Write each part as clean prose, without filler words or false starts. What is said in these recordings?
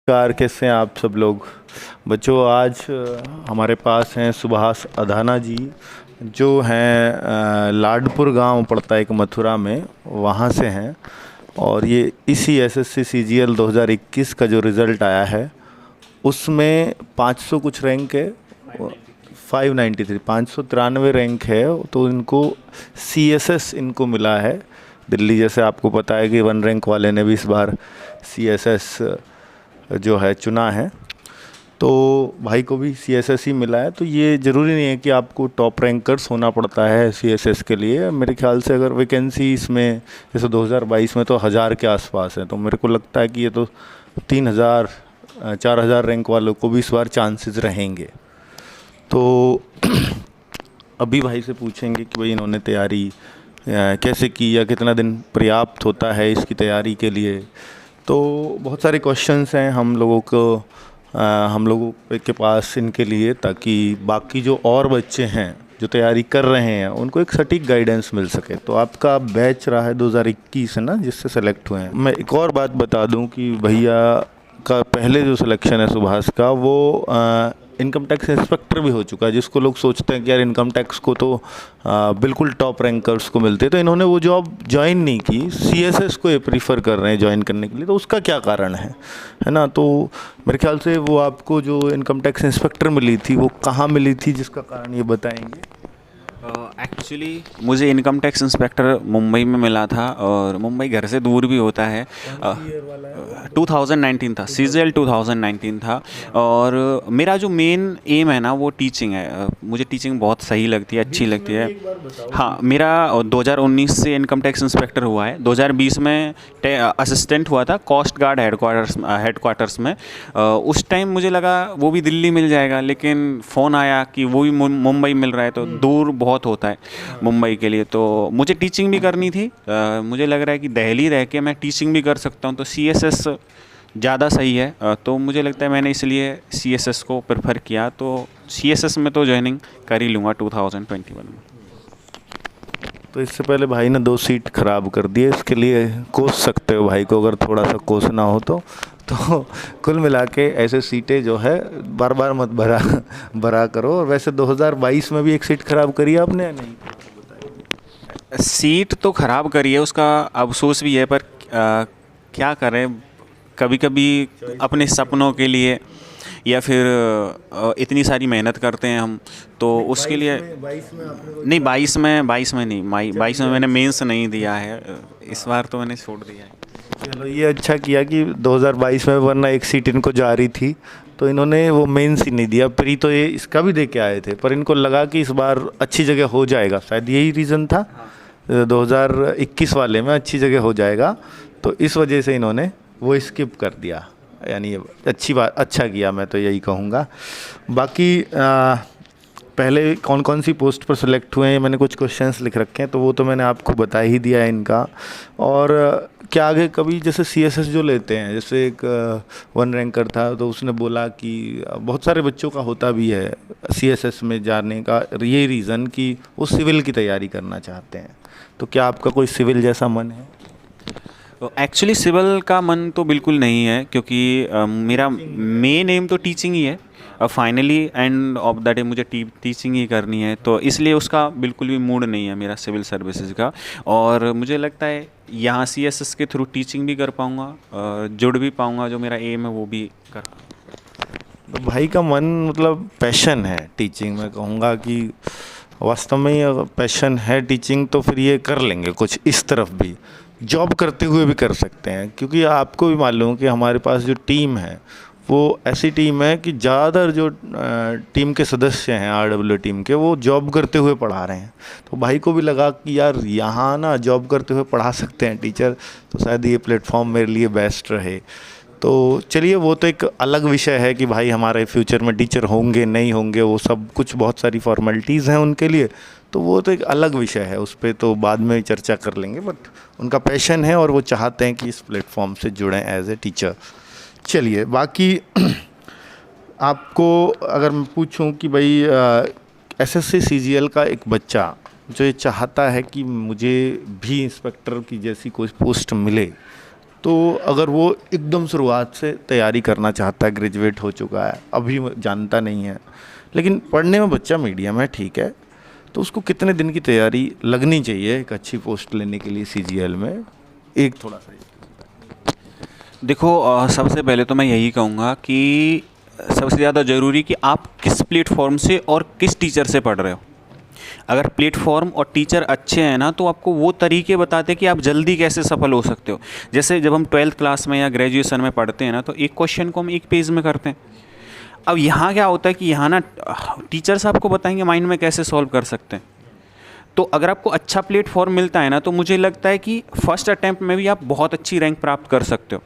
Car कैसे हैं आप सब लोग। बच्चों आज हमारे पास हैं सुभाष अधाना जी, जो हैं लाडपुर गांव पड़ता है एक मथुरा में, वहाँ से हैं। और ये इसी एसएससी सीजीएल 2021 का जो रिज़ल्ट आया है उसमें 500 कुछ रैंक है, 593 593 रैंक है। तो इनको सीएसएस इनको मिला है दिल्ली। जैसे आपको पता है कि 1 रैंक वाले ने भी इस बार सीएसएस जो है चुना है, तो भाई को भी सीएसएस ही मिला है। तो ये ज़रूरी नहीं है कि आपको टॉप रैंकर्स होना पड़ता है सीएसएस के लिए। मेरे ख्याल से अगर वैकेंसी इसमें जैसे 2022 में तो 1000 के आसपास है, तो मेरे को लगता है कि ये तो 3000 4000 रैंक वालों को भी इस बार चांसेस रहेंगे। तो अभी भाई से पूछेंगे कि भाई इन्होंने तैयारी कैसे की या कितना दिन पर्याप्त होता है इसकी तैयारी के लिए। तो बहुत सारे क्वेश्चंस हैं हम लोगों के पास इनके लिए, ताकि बाकी जो और बच्चे हैं जो तैयारी कर रहे हैं उनको एक सटीक गाइडेंस मिल सके। तो आपका बैच रहा है 2021 है ना, जिससे सेलेक्ट हुए हैं। मैं एक और बात बता दूं कि भैया का पहले जो सिलेक्शन है सुभाष का, वो इनकम टैक्स इंस्पेक्टर भी हो चुका है। जिसको लोग सोचते हैं कि यार इनकम टैक्स को तो बिल्कुल टॉप रैंकर्स को मिलते हैं, तो इन्होंने वो जॉब ज्वाइन नहीं की, सीएसएस को ये प्रीफर कर रहे हैं ज्वाइन करने के लिए। तो उसका क्या कारण है ना। तो मेरे ख्याल से वो आपको जो इनकम टैक्स इंस्पेक्टर मिली थी वो कहाँ मिली थी, जिसका कारण ये बताएंगे। एक्चुअली मुझे इनकम टैक्स इंस्पेक्टर मुंबई में मिला था, और मुंबई घर से दूर भी होता है। 2019 था, सीजीएल 2019 था। और मेरा जो मेन एम है ना वो टीचिंग है। मुझे टीचिंग बहुत सही लगती है, अच्छी लगती है। हाँ, मेरा 2019 से इनकम टैक्स इंस्पेक्टर हुआ है। 2020 में असिस्टेंट हुआ था कोस्ट गार्ड हेडक्वार्टर्स में। उस टाइम मुझे लगा वो भी दिल्ली मिल जाएगा, लेकिन फ़ोन आया कि वो भी मुंबई मिल रहा है, तो दूर बहुत होता है मुंबई के लिए। तो मुझे टीचिंग भी करनी थी। मुझे लग रहा है कि दिल्ली रह के मैं टीचिंग भी कर सकता हूँ, तो सीएसएस ज़्यादा सही है। तो मुझे लगता है मैंने इसलिए सीएसएस को प्रेफर किया। तो सीएसएस में तो ज्वाइनिंग कर ही लूँगा 2021 में। तो इससे पहले भाई ने 2 सीट खराब कर दिए, इसके लिए कोस सकते हो भाई को, अगर थोड़ा सा कोसना हो तो कुल मिला के ऐसे सीटें जो है बार बार मत भरा करो। और वैसे 2022 में भी एक सीट खराब करी आपने या नहीं? सीट तो ख़राब करी है, उसका अफसोस भी है, पर क्या करें, कभी कभी अपने सपनों के लिए या फिर इतनी सारी मेहनत करते हैं हम, तो उसके लिए। 22 में आपने नहीं, 22 में नहीं, 22 में मैंने मेंस नहीं दिया है। इस बार तो मैंने छोड़ दिया है। चलो ये अच्छा किया कि 2022 में, वरना एक सीट इनको जा रही थी, तो इन्होंने वो मेंस ही नहीं दिया। प्री तो ये इसका भी दे के आए थे, पर इनको लगा कि इस बार अच्छी जगह हो जाएगा, शायद यही रीज़न था। 2021 वाले में अच्छी जगह हो जाएगा, तो इस वजह से इन्होंने वो स्किप कर दिया। यानी ये अच्छी बात, अच्छा किया, मैं तो यही कहूँगा। बाकी पहले कौन कौन सी पोस्ट पर सिलेक्ट हुए हैं, मैंने कुछ क्वेश्चंस लिख रखे हैं, तो वो तो मैंने आपको बता ही दिया है इनका। और क्या आगे कभी जैसे सीएसएस जो लेते हैं, जैसे एक 1 रैंकर था, तो उसने बोला कि बहुत सारे बच्चों का होता भी है सीएसएस में जाने का ये रीज़न कि वो सिविल की तैयारी करना चाहते हैं। तो क्या आपका कोई सिविल जैसा मन है? एक्चुअली सिविल का मन तो बिल्कुल नहीं है, क्योंकि मेरा मेन एम तो टीचिंग ही है। Finally end of the day मुझे टीचिंग ही करनी है, तो इसलिए उसका बिल्कुल भी मूड नहीं है मेरा सिविल सर्विसेज का। और मुझे लगता है यहाँ सीएसएस के थ्रू टीचिंग भी कर पाऊँगा और जुड़ भी पाऊँगा, जो मेरा एम है वो भी कर। तो भाई का मन मतलब पैशन है टीचिंग, मैं कहूँगा कि वास्तव में ये पैशन है टीचिंग, तो फिर ये कर लेंगे कुछ इस तरफ भी, जॉब करते हुए भी कर सकते हैं। क्योंकि आपको भी मालूम है कि हमारे पास जो टीम है वो ऐसी टीम है कि ज़्यादातर जो टीम के सदस्य हैं आरडब्ल्यू टीम के, वो जॉब करते हुए पढ़ा रहे हैं। तो भाई को भी लगा कि यार यहाँ ना जॉब करते हुए पढ़ा सकते हैं टीचर, तो शायद ये प्लेटफॉर्म मेरे लिए बेस्ट रहे। तो चलिए, वो तो एक अलग विषय है कि भाई हमारे फ्यूचर में टीचर होंगे नहीं होंगे, वो सब कुछ बहुत सारी फॉर्मेलिटीज़ हैं उनके लिए, तो वो तो एक अलग विषय है, उस पर तो बाद में चर्चा कर लेंगे। बट उनका पैशन है और वो चाहते हैं कि इस प्लेटफॉर्म से जुड़ें एज ए टीचर। चलिए, बाकी आपको अगर मैं पूछूं कि भाई एसएससी सीजीएल का एक बच्चा जो ये चाहता है कि मुझे भी इंस्पेक्टर की जैसी कोई पोस्ट मिले, तो अगर वो एकदम शुरुआत से तैयारी करना चाहता है, ग्रेजुएट हो चुका है, अभी जानता नहीं है, लेकिन पढ़ने में बच्चा मीडियम है, ठीक है, तो उसको कितने दिन की तैयारी लगनी चाहिए एक अच्छी पोस्ट लेने के लिए सीजीएल में? एक थोड़ा सा देखो सबसे पहले तो मैं यही कहूँगा कि सबसे ज़्यादा ज़रूरी कि आप किस प्लेटफॉर्म से और किस टीचर से पढ़ रहे हो। अगर प्लेटफॉर्म और टीचर अच्छे हैं ना, तो आपको वो तरीके बताते हैं कि आप जल्दी कैसे सफल हो सकते हो। जैसे जब हम 12th क्लास में या ग्रेजुएशन में पढ़ते हैं ना, तो एक क्वेश्चन को हम एक पेज में करते हैं। अब यहाँ क्या होता है कि यहाँ ना टीचर्स आपको बताएंगे माइंड में कैसे सॉल्व कर सकते हैं। तो अगर आपको अच्छा प्लेटफॉर्म मिलता है ना, तो मुझे लगता है कि फर्स्ट अटैम्प्ट में भी आप बहुत अच्छी रैंक प्राप्त कर सकते हो।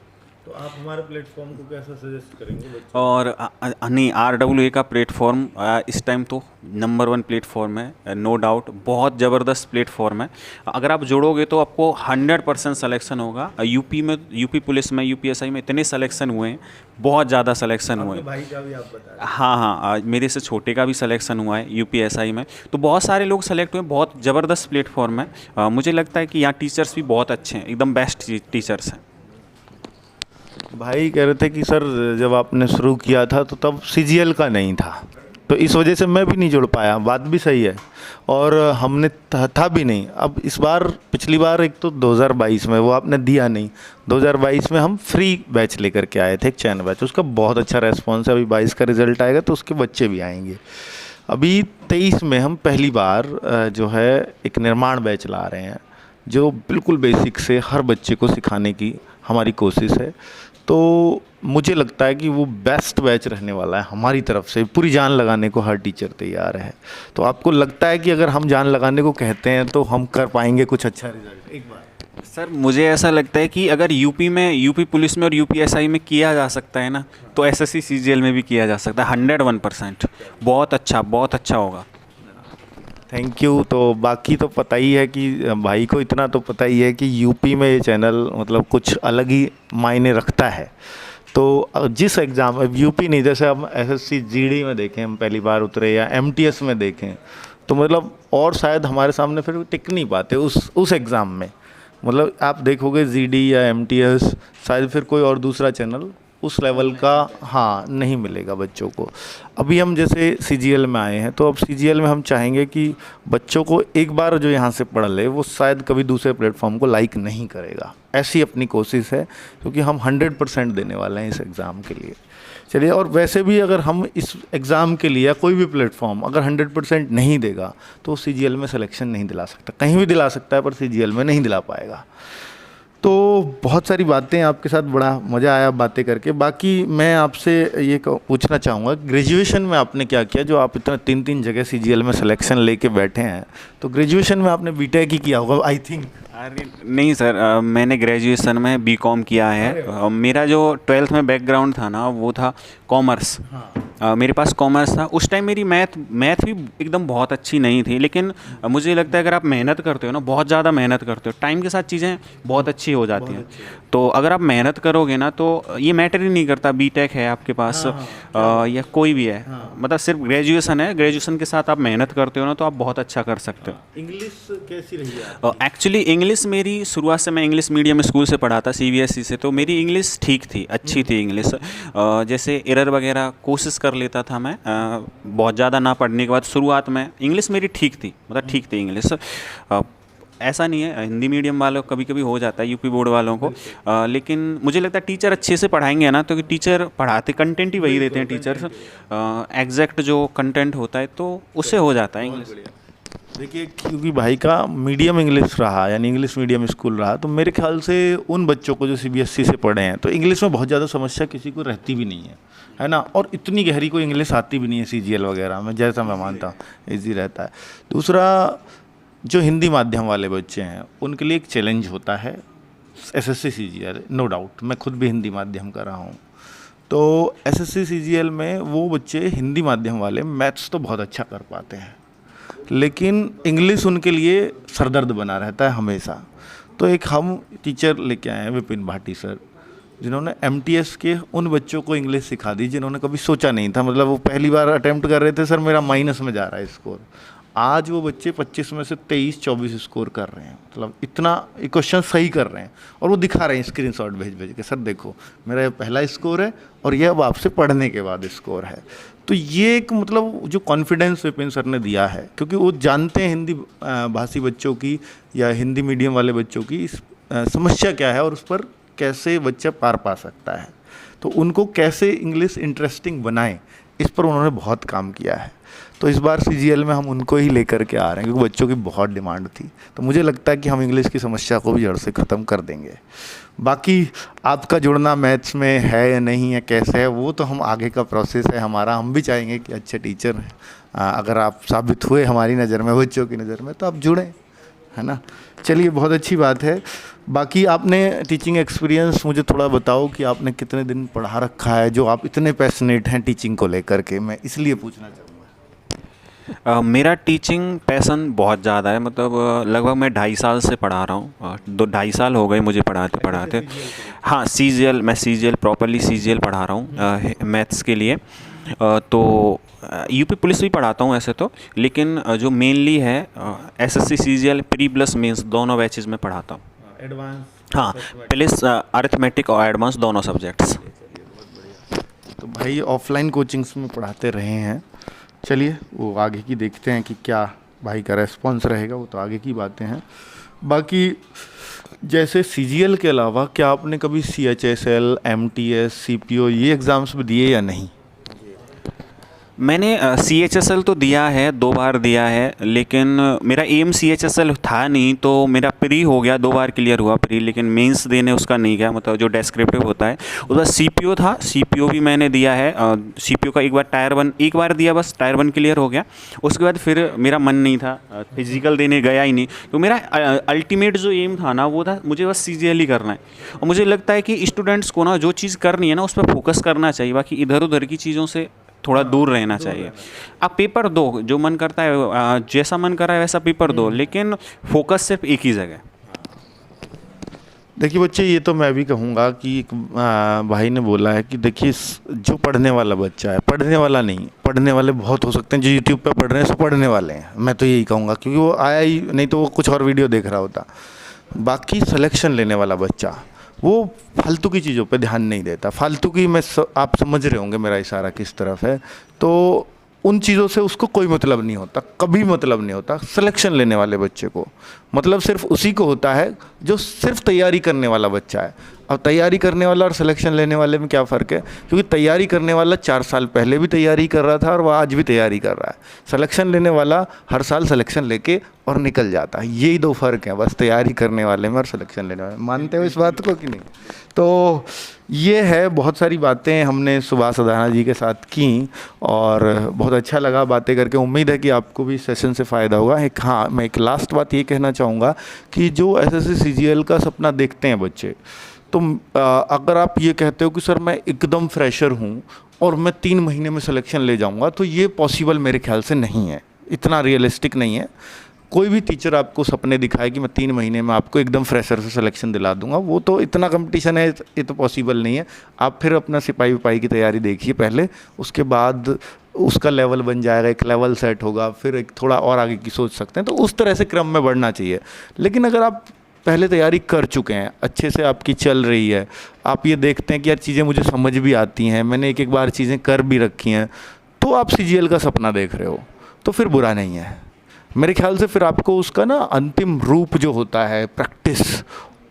तो आप हमारे प्लेटफॉर्म को कैसा सजेस्ट करेंगे बच्चों? और नहीं, RWA का प्लेटफॉर्म इस टाइम तो नंबर 1 प्लेटफॉर्म है, नो डाउट, बहुत ज़बरदस्त प्लेटफॉर्म है। अगर आप जुड़ोगे तो आपको 100% सिलेक्शन होगा। यूपी में, यूपी पुलिस में, UPSI में इतने सिलेक्शन हुए हैं, बहुत ज़्यादा सिलेक्शन हुए हैं। भाई का भी आप बता रहे हैं। हाँ हाँ, मेरे से छोटे का भी सिलेक्शन हुआ है UPSI में, तो बहुत सारे लोग सेलेक्ट हुए। बहुत ज़बरदस्त प्लेटफॉर्म है। मुझे लगता है कि यहाँ टीचर्स भी बहुत अच्छे हैं, एकदम बेस्ट टीचर्स हैं। भाई कह रहे थे कि सर जब आपने शुरू किया था तो तब सीजीएल का नहीं था, तो इस वजह से मैं भी नहीं जुड़ पाया। बात भी सही है, और हमने था भी नहीं। अब इस बार, पिछली बार एक तो 2022 में वो आपने दिया नहीं, 2022 में हम फ्री बैच लेकर के आए थे, एक चैन बैच, उसका बहुत अच्छा रेस्पॉन्स है। अभी 22 का रिजल्ट आएगा तो उसके बच्चे भी आएंगे। अभी 23 में हम पहली बार जो है एक निर्माण बैच ला रहे हैं, जो बिल्कुल बेसिक से हर बच्चे को सिखाने की हमारी कोशिश है। तो मुझे लगता है कि वो बेस्ट बैच रहने वाला है। हमारी तरफ से पूरी जान लगाने को हर टीचर तैयार है। तो आपको लगता है कि अगर हम जान लगाने को कहते हैं तो हम कर पाएंगे कुछ अच्छा रिजल्ट? एक बार सर, मुझे ऐसा लगता है कि अगर यूपी में, यूपी पुलिस में और UPSI में किया जा सकता है ना, तो SSC CGL में भी किया जा सकता है 101%। बहुत अच्छा होगा। Thank you. तो बाकी तो पता ही है कि भाई को इतना तो पता ही है कि यूपी में ये चैनल मतलब कुछ अलग ही मायने रखता है। तो जिस एग्ज़ाम, अब यूपी नहीं, जैसे हम SSC GD में देखें, हम पहली बार उतरे, या MTS में देखें, तो मतलब और शायद हमारे सामने फिर टिक नहीं पाते उस एग्ज़ाम में। मतलब आप देखोगे GD या MTS, शायद फिर कोई और दूसरा चैनल उस लेवल का हाँ नहीं मिलेगा बच्चों को। अभी हम जैसे CGL में आए हैं, तो अब CGL में हम चाहेंगे कि बच्चों को एक बार जो यहाँ से पढ़ ले, वो शायद कभी दूसरे प्लेटफॉर्म को लाइक नहीं करेगा। ऐसी अपनी कोशिश है, क्योंकि हम 100% देने वाले हैं इस एग्ज़ाम के लिए। चलिए, और वैसे भी अगर हम इस एग्ज़ाम के लिए या कोई भी प्लेटफॉर्म अगर 100% नहीं देगा, तो CGL में सिलेक्शन नहीं दिला सकता। कहीं भी दिला सकता है, पर CGL में नहीं दिला पाएगा। तो बहुत सारी बातें आपके साथ, बड़ा मज़ा आया बातें करके। बाकी मैं आपसे ये पूछना चाहूँगा, ग्रेजुएशन में आपने क्या किया, जो आप इतना 3 जगह CGL में सिलेक्शन लेके बैठे हैं? तो ग्रेजुएशन में आपने BTech ही किया होगा आई थिंक। अरे नहीं सर, मैंने ग्रेजुएशन में BCom किया है। मेरा जो 12th में बैकग्राउंड था ना, वो था कॉमर्स। मेरे पास कॉमर्स था। उस टाइम मेरी मैथ भी एकदम बहुत अच्छी नहीं थी, लेकिन मुझे लगता है अगर आप मेहनत करते हो ना, बहुत ज़्यादा मेहनत करते हो, टाइम के साथ चीज़ें बहुत अच्छी हो जाती हैं। तो अगर आप मेहनत करोगे ना, तो ये मैटर ही नहीं करता BTech है आपके पास या कोई भी है, मतलब सिर्फ ग्रेजुएशन है, ग्रेजुएशन के साथ आप मेहनत करते हो ना, तो आप बहुत अच्छा कर सकते हो। इंग्लिश कैसी रही है? एक्चुअली इंग्लिश मेरी शुरुआत से, मैं इंग्लिश मीडियम स्कूल से पढ़ा था, CBSE से, तो मेरी इंग्लिश ठीक थी, अच्छी थी इंग्लिश। जैसे एरर वगैरह कोशिश कर लेता था मैं, बहुत ज़्यादा ना पढ़ने के बाद। शुरुआत में इंग्लिश मेरी ठीक थी, मतलब ठीक थी इंग्लिश। ऐसा नहीं है, हिंदी मीडियम वालों को कभी कभी हो जाता है, यूपी बोर्ड वालों को, लेकिन मुझे लगता है टीचर अच्छे से पढ़ाएंगे ना, तो टीचर पढ़ाते कंटेंट ही वही देते हैं टीचर्स, एग्जैक्ट जो कंटेंट होता है, तो उससे हो जाता है इंग्लिश। देखिए, क्योंकि भाई का मीडियम इंग्लिश रहा, यानी इंग्लिश मीडियम स्कूल रहा, तो मेरे ख्याल से उन बच्चों को जो CBSE से पढ़े हैं, तो इंग्लिश में बहुत ज़्यादा समस्या किसी को रहती भी नहीं है ना। और इतनी गहरी कोई इंग्लिश आती भी नहीं है CGL वगैरह में, जैसा मैं मानता हूँ ईजी रहता है। दूसरा, जो हिंदी माध्यम वाले बच्चे हैं, उनके लिए एक चैलेंज होता है SSC CGL, नो डाउट। मैं खुद भी हिंदी माध्यम का रहा हूँ, तो SSC CGL में वो बच्चे हिंदी माध्यम वाले मैथ्स तो बहुत अच्छा कर पाते हैं, लेकिन इंग्लिश उनके लिए सरदर्द बना रहता है हमेशा। तो एक हम टीचर लेके आए हैं, विपिन भाटी सर, जिन्होंने MTS के उन बच्चों को इंग्लिश सिखा दी जिन्होंने कभी सोचा नहीं था। मतलब वो पहली बार अटेम्प्ट कर रहे थे, सर मेरा माइनस में जा रहा है स्कोर, आज वो बच्चे 25 में से 23-24 स्कोर कर रहे हैं, मतलब इतना क्वेश्चन सही कर रहे हैं और वो दिखा रहे हैं स्क्रीनशॉट भेज भेज के, सर देखो मेरा ये पहला स्कोर है और ये अब आपसे पढ़ने के बाद स्कोर है। तो ये एक मतलब जो कॉन्फिडेंस विपिन सर ने दिया है, क्योंकि वो जानते हैं हिंदी भाषी बच्चों की या हिंदी मीडियम वाले बच्चों की समस्या क्या है और उस पर कैसे बच्चा पार पा सकता है, तो उनको कैसे इंग्लिश इंटरेस्टिंग बनाएं, इस पर उन्होंने बहुत काम किया है। तो इस बार CGL में हम उनको ही लेकर के आ रहे हैं, क्योंकि बच्चों की बहुत डिमांड थी। तो मुझे लगता है कि हम इंग्लिश की समस्या को भी जड़ से ख़त्म कर देंगे। बाकी आपका जुड़ना मैथ्स में है या नहीं है, कैसे है, वो तो हम आगे का प्रोसेस है हमारा। हम भी चाहेंगे कि अच्छे टीचर अगर आप साबित हुए हमारी नज़र में, बच्चों की नज़र में, तो आप जुड़ें, है ना। चलिए, बहुत अच्छी बात है। बाकी आपने टीचिंग एक्सपीरियंस मुझे थोड़ा बताओ कि आपने कितने दिन पढ़ा रखा है, जो आप इतने पैशनेट हैं टीचिंग को लेकर के, मैं इसलिए पूछना चाहूँगा। मेरा टीचिंग पैसन बहुत ज़्यादा है, मतलब लगभग मैं 2.5 साल से पढ़ा रहा हूँ। 2.5 साल हो गए मुझे पढ़ाते पढ़ाते। हाँ, मैं CGL प्रॉपरली CGL पढ़ा रहा हूँ मैथ्स के लिए। तो यूपी पुलिस भी पढ़ाता हूँ ऐसे तो, लेकिन जो मेनली है SSC CGL pre plus mains दोनों बैचेस में पढ़ाता हूँ। एडवांस, हाँ, प्लस अरिथमेटिक और एडवांस दोनों सब्जेक्ट्स। तो भाई ऑफलाइन कोचिंग्स में पढ़ाते रहे हैं। चलिए, वो आगे की देखते हैं कि क्या भाई का रेस्पॉन्स रहेगा, वो तो आगे की बातें हैं। बाकी जैसे CGL के अलावा क्या आपने कभी CHSL, MTS, CPO ये एग्ज़ाम्स भी दिए या नहीं? मैंने CHSL तो दिया है, 2 बार दिया है, लेकिन मेरा एम CHSL था नहीं, तो मेरा प्री हो गया, 2 बार क्लियर हुआ प्री, लेकिन मेंस देने उसका नहीं गया, मतलब जो डेस्क्रिप्टिव होता है। उसका CPO था, CPO भी मैंने दिया है। CPO का एक बार टायर 1 एक बार दिया, बस टायर 1 क्लियर हो गया। उसके बाद फिर मेरा मन नहीं था, फिजिकल देने गया ही नहीं। तो मेरा अल्टीमेट जो एम था ना, वो था मुझे बस CGL ही करना है। और मुझे लगता है कि स्टूडेंट्स को ना जो चीज़ करनी है ना, उस पर फोकस करना चाहिए, बाकी इधर उधर की चीज़ों से थोड़ा दूर रहना चाहिए। आप पेपर दो, जो मन करता है, जैसा मन कर रहा है वैसा पेपर दो, लेकिन फोकस सिर्फ एक ही जगह। देखिए बच्चे, ये तो मैं भी कहूँगा कि एक भाई ने बोला है कि देखिए, जो पढ़ने वाला बच्चा है, पढ़ने वाला नहीं, पढ़ने वाले बहुत हो सकते हैं, जो YouTube पे पढ़ रहे हैं सो पढ़ने वाले हैं, मैं तो यही कहूँगा, क्योंकि वो आया ही नहीं तो वो कुछ और वीडियो देख रहा होता। बाकी सिलेक्शन लेने वाला बच्चा वो फालतू की चीज़ों पे ध्यान नहीं देता। फालतू की आप समझ रहे होंगे मेरा इशारा किस तरफ है। तो उन चीज़ों से उसको कोई मतलब नहीं होता, कभी मतलब नहीं होता। सिलेक्शन लेने वाले बच्चे को मतलब सिर्फ उसी को होता है जो सिर्फ तैयारी करने वाला बच्चा है। अब तैयारी करने वाला और सिलेक्शन लेने वाले में क्या फ़र्क है? क्योंकि तैयारी करने वाला 4 साल पहले भी तैयारी कर रहा था और वह आज भी तैयारी कर रहा है। सिलेक्शन लेने वाला हर साल सिलेक्शन लेके और निकल जाता है। यही 2 फ़र्क हैं बस, तैयारी करने वाले में और सिलेक्शन लेने वाले में। मानते हो इस बात को कि नहीं? तो ये है, बहुत सारी बातें हमने सुभाष अधाना जी के साथ की और बहुत अच्छा लगा बातें करके। उम्मीद है कि आपको भी सेशन से फ़ायदा होगा। मैं एक लास्ट बात ये कहना चाहूँगा कि जो SSC CGL का सपना देखते हैं बच्चे, तो अगर आप ये कहते हो कि सर मैं एकदम फ्रेशर हूँ और मैं 3 महीने में सिलेक्शन ले जाऊँगा, तो ये पॉसिबल मेरे ख्याल से नहीं है, इतना रियलिस्टिक नहीं है। कोई भी टीचर आपको सपने दिखाए कि मैं 3 महीने में आपको एकदम फ्रेशर से सिलेक्शन दिला दूंगा, वो तो इतना कंपटीशन है, ये तो पॉसिबल नहीं है। आप फिर अपना सिपाही विपाही की तैयारी देखिए पहले, उसके बाद उसका लेवल बन जाएगा, एक लेवल सेट होगा, फिर एक थोड़ा और आगे की सोच सकते हैं। तो उस तरह से क्रम में बढ़ना चाहिए। लेकिन अगर आप पहले तैयारी कर चुके हैं, अच्छे से आपकी चल रही है, आप ये देखते हैं कि यार चीज़ें मुझे समझ भी आती हैं, मैंने एक बार चीज़ें कर भी रखी हैं, तो आप CGL का सपना देख रहे हो, तो फिर बुरा नहीं है मेरे ख्याल से। फिर आपको उसका ना अंतिम रूप जो होता है, प्रैक्टिस,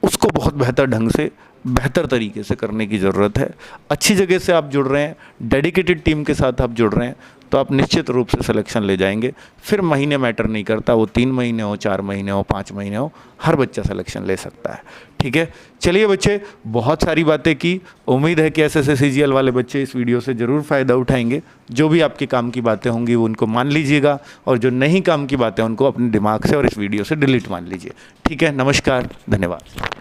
उसको बहुत बेहतर ढंग से, बेहतर तरीके से करने की ज़रूरत है। अच्छी जगह से आप जुड़ रहे हैं, डेडिकेटेड टीम के साथ आप जुड़ रहे हैं, तो आप निश्चित रूप से सिलेक्शन ले जाएंगे। फिर महीने मैटर नहीं करता, वो 3 महीने हो, 4 महीने हो, 5 महीने हो, हर बच्चा सिलेक्शन ले सकता है। ठीक है, चलिए बच्चे, बहुत सारी बातें की। उम्मीद है कि SSC CGL वाले बच्चे इस वीडियो से ज़रूर फ़ायदा उठाएंगे। जो भी आपके काम की बातें होंगी वो उनको मान लीजिएगा, और जो नहीं काम की बातें उनको अपने दिमाग से और इस वीडियो से डिलीट मान लीजिए। ठीक है, नमस्कार, धन्यवाद।